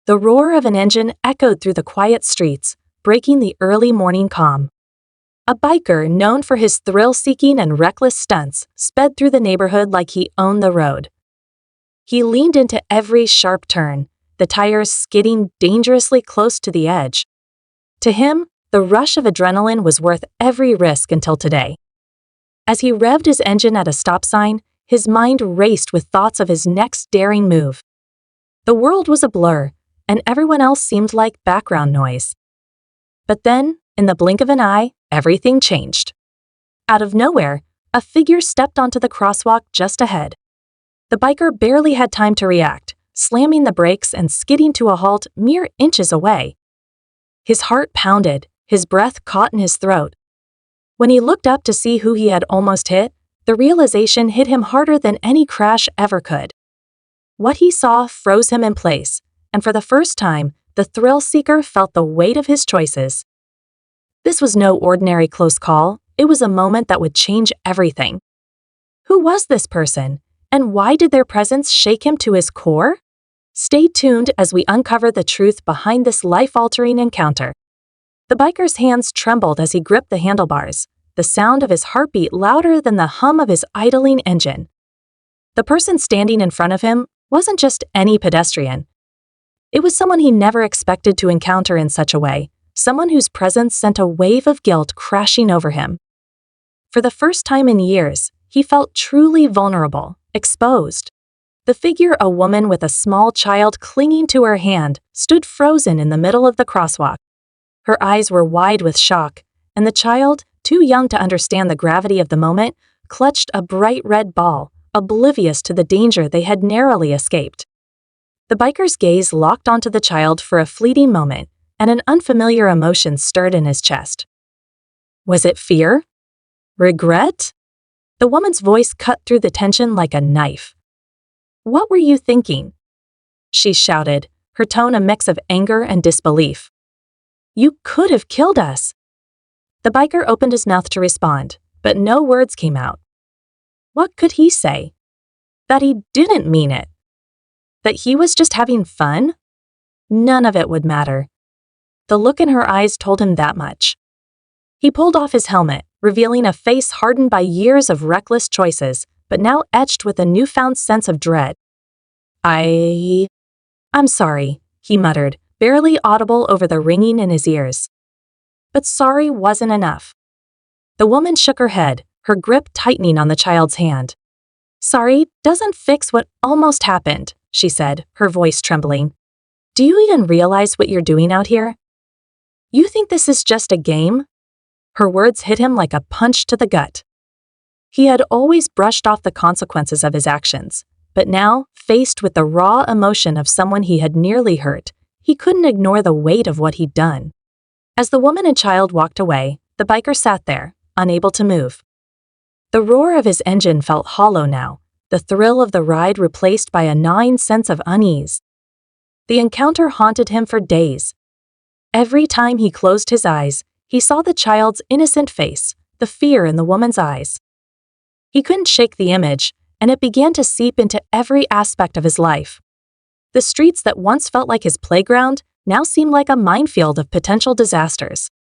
The roar of an engine echoed through the quiet streets, breaking the early morning calm. A biker known for his thrill-seeking and reckless stunts sped through the neighborhood like he owned the road. He leaned into every sharp turn, the tires skidding dangerously close to the edge. To him, the rush of adrenaline was worth every risk until today. As he revved his engine at a stop sign, his mind raced with thoughts of his next daring move. The world was a blur, and everyone else seemed like background noise. But then, in the blink of an eye, everything changed. Out of nowhere, a figure stepped onto the crosswalk just ahead. The biker barely had time to react, slamming the brakes and skidding to a halt mere inches away. His heart pounded, his breath caught in his throat. When he looked up to see who he had almost hit, the realization hit him harder than any crash ever could. What he saw froze him in place, and for the first time, the thrill-seeker felt the weight of his choices. This was no ordinary close call, it was a moment that would change everything. Who was this person, and why did their presence shake him to his core? Stay tuned as we uncover the truth behind this life-altering encounter. The biker's hands trembled as he gripped the handlebars, the sound of his heartbeat louder than the hum of his idling engine. The person standing in front of him wasn't just any pedestrian. It was someone he never expected to encounter in such a way, someone whose presence sent a wave of guilt crashing over him. For the first time in years, he felt truly vulnerable, exposed. The figure, a woman with a small child clinging to her hand, stood frozen in the middle of the crosswalk. Her eyes were wide with shock, and the child, too young to understand the gravity of the moment, clutched a bright red ball, oblivious to the danger they had narrowly escaped. The biker's gaze locked onto the child for a fleeting moment, and an unfamiliar emotion stirred in his chest. Was it fear? Regret? The woman's voice cut through the tension like a knife. "What were you thinking?" she shouted, her tone a mix of anger and disbelief. "You could have killed us." The biker opened his mouth to respond, but no words came out. What could he say? That he didn't mean it? That he was just having fun? None of it would matter. The look in her eyes told him that much. He pulled off his helmet, revealing a face hardened by years of reckless choices, but now etched with a newfound sense of dread. I'm sorry," he muttered, barely audible over the ringing in his ears. But sorry wasn't enough. The woman shook her head, her grip tightening on the child's hand. "Sorry doesn't fix what almost happened," she said, her voice trembling. "Do you even realize what you're doing out here? You think this is just a game?" Her words hit him like a punch to the gut. He had always brushed off the consequences of his actions, but now, faced with the raw emotion of someone he had nearly hurt, he couldn't ignore the weight of what he'd done. As the woman and child walked away, the biker sat there, unable to move. The roar of his engine felt hollow now, the thrill of the ride replaced by a gnawing sense of unease. The encounter haunted him for days. Every time he closed his eyes, he saw the child's innocent face, the fear in the woman's eyes. He couldn't shake the image, and it began to seep into every aspect of his life. The streets that once felt like his playground now seemed like a minefield of potential disasters.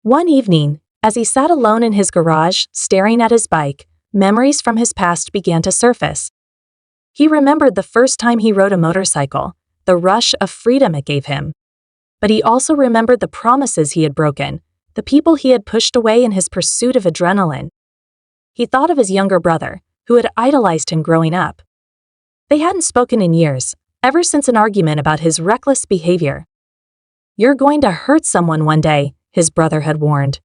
One evening, as he sat alone in his garage, staring at his bike, memories from his past began to surface. He remembered the first time he rode a motorcycle, the rush of freedom it gave him. But he also remembered the promises he had broken, the people he had pushed away in his pursuit of adrenaline. He thought of his younger brother, who had idolized him growing up. They hadn't spoken in years, ever since an argument about his reckless behavior. "You're going to hurt someone one day," his brother had warned.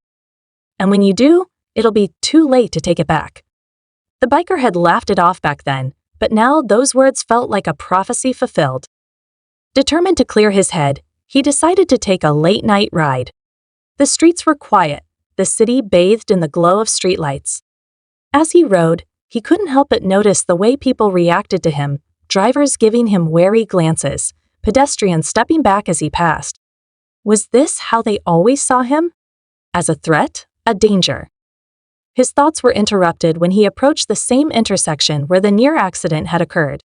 "And when you do, it'll be too late to take it back." The biker had laughed it off back then, but now those words felt like a prophecy fulfilled. Determined to clear his head, he decided to take a late-night ride. The streets were quiet, the city bathed in the glow of streetlights. As he rode, he couldn't help but notice the way people reacted to him, drivers giving him wary glances, pedestrians stepping back as he passed. Was this how they always saw him? As a threat, a danger. His thoughts were interrupted when he approached the same intersection where the near accident had occurred.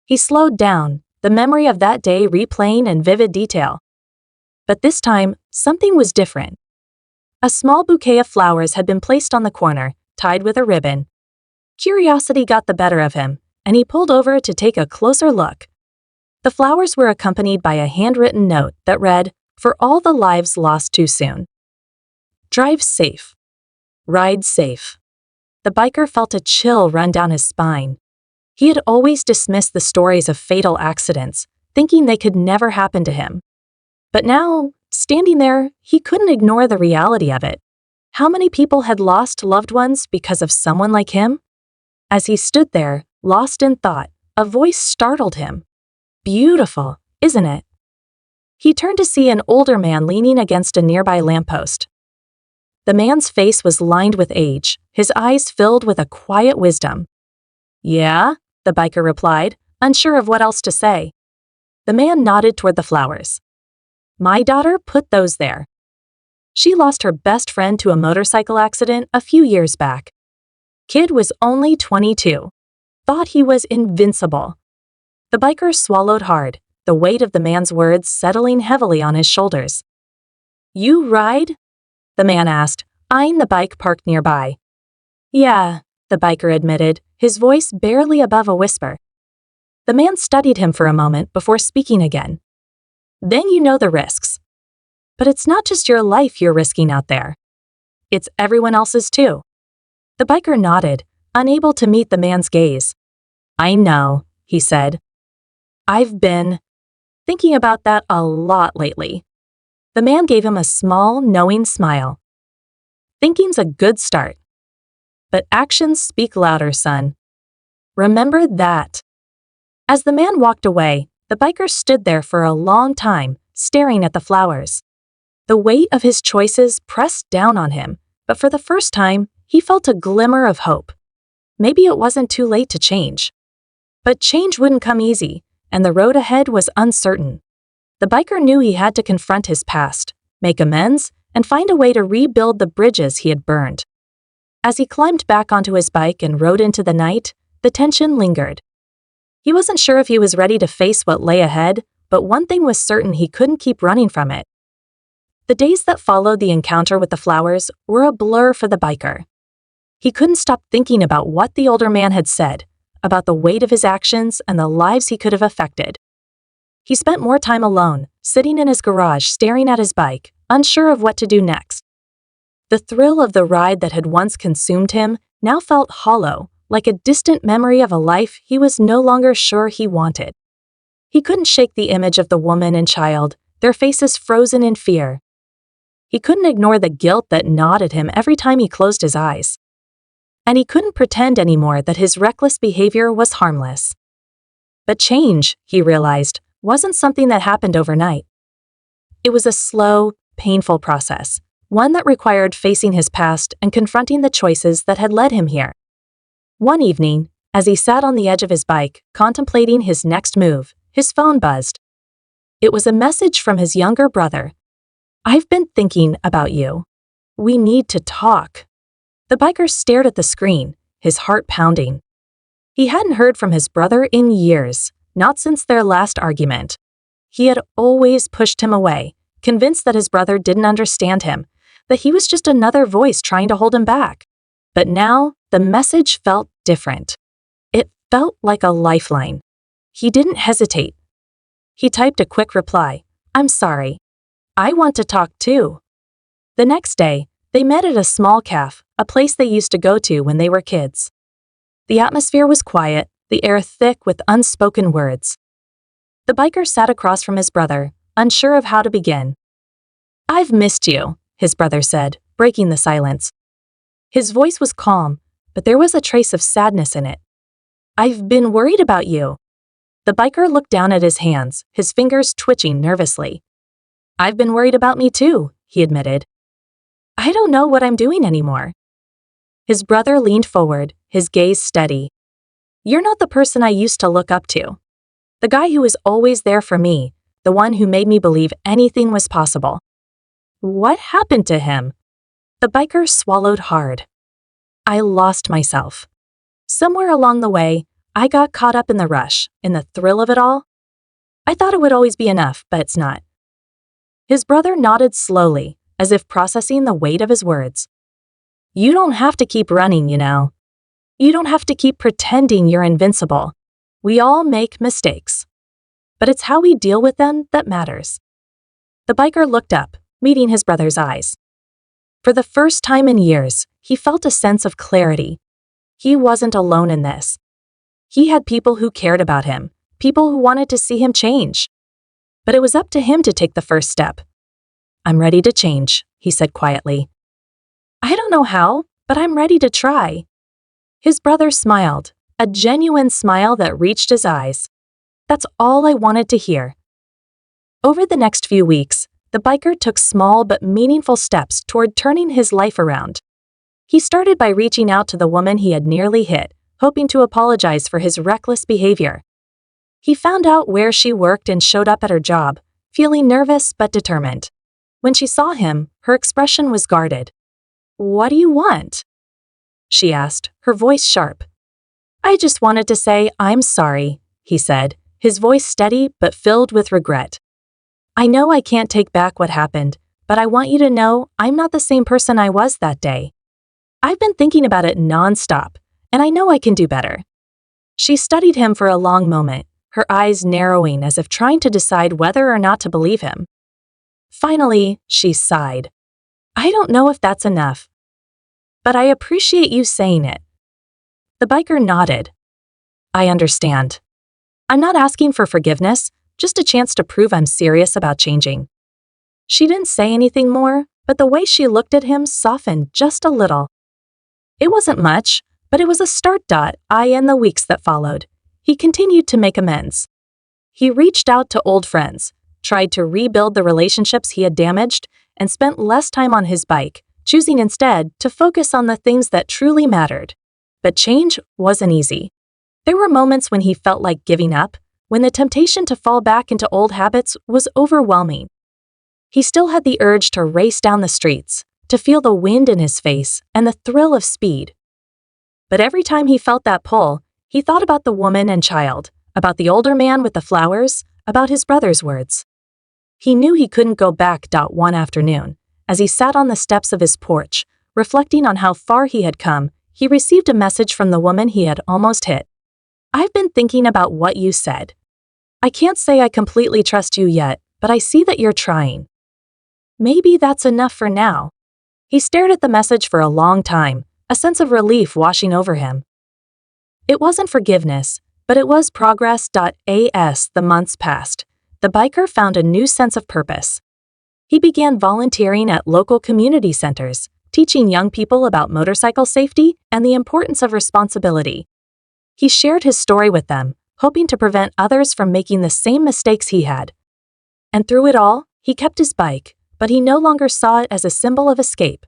He slowed down, the memory of that day replaying in vivid detail. But this time, something was different. A small bouquet of flowers had been placed on the corner, tied with a ribbon. Curiosity got the better of him, and he pulled over to take a closer look. The flowers were accompanied by a handwritten note that read, "For all the lives lost too soon. Drive safe. Ride safe." The biker felt a chill run down his spine. He had always dismissed the stories of fatal accidents, thinking they could never happen to him. But now, standing there, he couldn't ignore the reality of it. How many people had lost loved ones because of someone like him? As he stood there, lost in thought, a voice startled him. "Beautiful, isn't it?" He turned to see an older man leaning against a nearby lamppost. The man's face was lined with age, his eyes filled with a quiet wisdom. "Yeah?" the biker replied, unsure of what else to say. The man nodded toward the flowers. "My daughter put those there. She lost her best friend to a motorcycle accident a few years back. Kid was only 22. Thought he was invincible." The biker swallowed hard, the weight of the man's words settling heavily on his shoulders. "You ride?" the man asked, eyeing the bike parked nearby. "Yeah," the biker admitted, his voice barely above a whisper. The man studied him for a moment before speaking again. "Then you know the risks. But it's not just your life you're risking out there. It's everyone else's too." The biker nodded, unable to meet the man's gaze. "I know," he said. "I've been thinking about that a lot lately." The man gave him a small, knowing smile. "Thinking's a good start. But actions speak louder, son. Remember that." As the man walked away, the biker stood there for a long time, staring at the flowers. The weight of his choices pressed down on him, but for the first time, he felt a glimmer of hope. Maybe it wasn't too late to change. But change wouldn't come easy, and the road ahead was uncertain. The biker knew he had to confront his past, make amends, and find a way to rebuild the bridges he had burned. As he climbed back onto his bike and rode into the night, the tension lingered. He wasn't sure if he was ready to face what lay ahead, but one thing was certain: he couldn't keep running from it. The days that followed the encounter with the flowers were a blur for the biker. He couldn't stop thinking about what the older man had said, about the weight of his actions and the lives he could have affected. He spent more time alone, sitting in his garage staring at his bike, unsure of what to do next. The thrill of the ride that had once consumed him now felt hollow, like a distant memory of a life he was no longer sure he wanted. He couldn't shake the image of the woman and child, their faces frozen in fear. He couldn't ignore the guilt that gnawed at him every time he closed his eyes. And he couldn't pretend anymore that his reckless behavior was harmless. But change, he realized, wasn't something that happened overnight. It was a slow, painful process, one that required facing his past and confronting the choices that had led him here. One evening, as he sat on the edge of his bike, contemplating his next move, his phone buzzed. It was a message from his younger brother. "I've been thinking about you. We need to talk." The biker stared at the screen, his heart pounding. He hadn't heard from his brother in years, not since their last argument. He had always pushed him away, convinced that his brother didn't understand him, that he was just another voice trying to hold him back. But now, the message felt different. It felt like a lifeline. He didn't hesitate. He typed a quick reply. "I'm sorry. I want to talk too." The next day, they met at a small cafe, a place they used to go to when they were kids. The atmosphere was quiet, the air thick with unspoken words. The biker sat across from his brother, unsure of how to begin. "I've missed you," his brother said, breaking the silence. His voice was calm, but there was a trace of sadness in it. "I've been worried about you." The biker looked down at his hands, his fingers twitching nervously. "I've been worried about me too," he admitted. "I don't know what I'm doing anymore." His brother leaned forward, his gaze steady. "You're not the person I used to look up to. The guy who was always there for me, the one who made me believe anything was possible." "What happened to him?" The biker swallowed hard. "I lost myself. Somewhere along the way, I got caught up in the rush, in the thrill of it all. I thought it would always be enough, but it's not. His brother nodded slowly, as if processing the weight of his words. You don't have to keep running, you know. You don't have to keep pretending you're invincible. We all make mistakes. But it's how we deal with them that matters. The biker looked up, meeting his brother's eyes. For the first time in years, he felt a sense of clarity. He wasn't alone in this. He had people who cared about him, people who wanted to see him change. But it was up to him to take the first step. I'm ready to change, he said quietly. I don't know how, but I'm ready to try. His brother smiled, a genuine smile that reached his eyes. That's all I wanted to hear. Over the next few weeks, the biker took small but meaningful steps toward turning his life around. He started by reaching out to the woman he had nearly hit, hoping to apologize for his reckless behavior. He found out where she worked and showed up at her job, feeling nervous but determined. When she saw him, her expression was guarded. What do you want? She asked, her voice sharp. I just wanted to say I'm sorry, he said, his voice steady but filled with regret. I know I can't take back what happened, but I want you to know I'm not the same person I was that day. I've been thinking about it nonstop, and I know I can do better. She studied him for a long moment, her eyes narrowing as if trying to decide whether or not to believe him. Finally, she sighed. I don't know if that's enough. But I appreciate you saying it. The biker nodded. I understand. I'm not asking for forgiveness, just a chance to prove I'm serious about changing. She didn't say anything more, but the way she looked at him softened just a little. It wasn't much, but it was a start. In the weeks that followed, he continued to make amends. He reached out to old friends, tried to rebuild the relationships he had damaged, and spent less time on his bike, choosing instead to focus on the things that truly mattered. But change wasn't easy. There were moments when he felt like giving up, when the temptation to fall back into old habits was overwhelming. He still had the urge to race down the streets, to feel the wind in his face and the thrill of speed. But every time he felt that pull, he thought about the woman and child, about the older man with the flowers, about his brother's words. He knew he couldn't go back. One afternoon, as he sat on the steps of his porch, reflecting on how far he had come, he received a message from the woman he had almost hit. I've been thinking about what you said. I can't say I completely trust you yet, but I see that you're trying. Maybe that's enough for now. He stared at the message for a long time, a sense of relief washing over him. It wasn't forgiveness, but it was progress. As the months passed, the biker found a new sense of purpose. He began volunteering at local community centers, teaching young people about motorcycle safety and the importance of responsibility. He shared his story with them, hoping to prevent others from making the same mistakes he had. And through it all, he kept his bike, but he no longer saw it as a symbol of escape.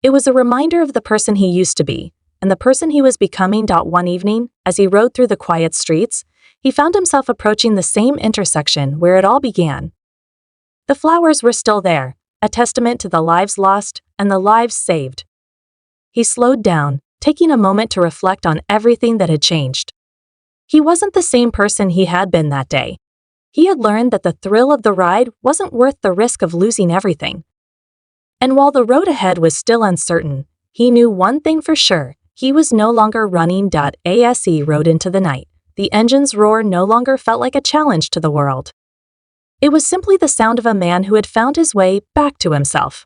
It was a reminder of the person he used to be, and the person he was becoming. One evening, as he rode through the quiet streets, he found himself approaching the same intersection where it all began. The flowers were still there, a testament to the lives lost and the lives saved. He slowed down, taking a moment to reflect on everything that had changed. He wasn't the same person he had been that day. He had learned that the thrill of the ride wasn't worth the risk of losing everything. And while the road ahead was still uncertain, he knew one thing for sure: he was no longer running. As he rode into the night, the engine's roar no longer felt like a challenge to the world. It was simply the sound of a man who had found his way back to himself.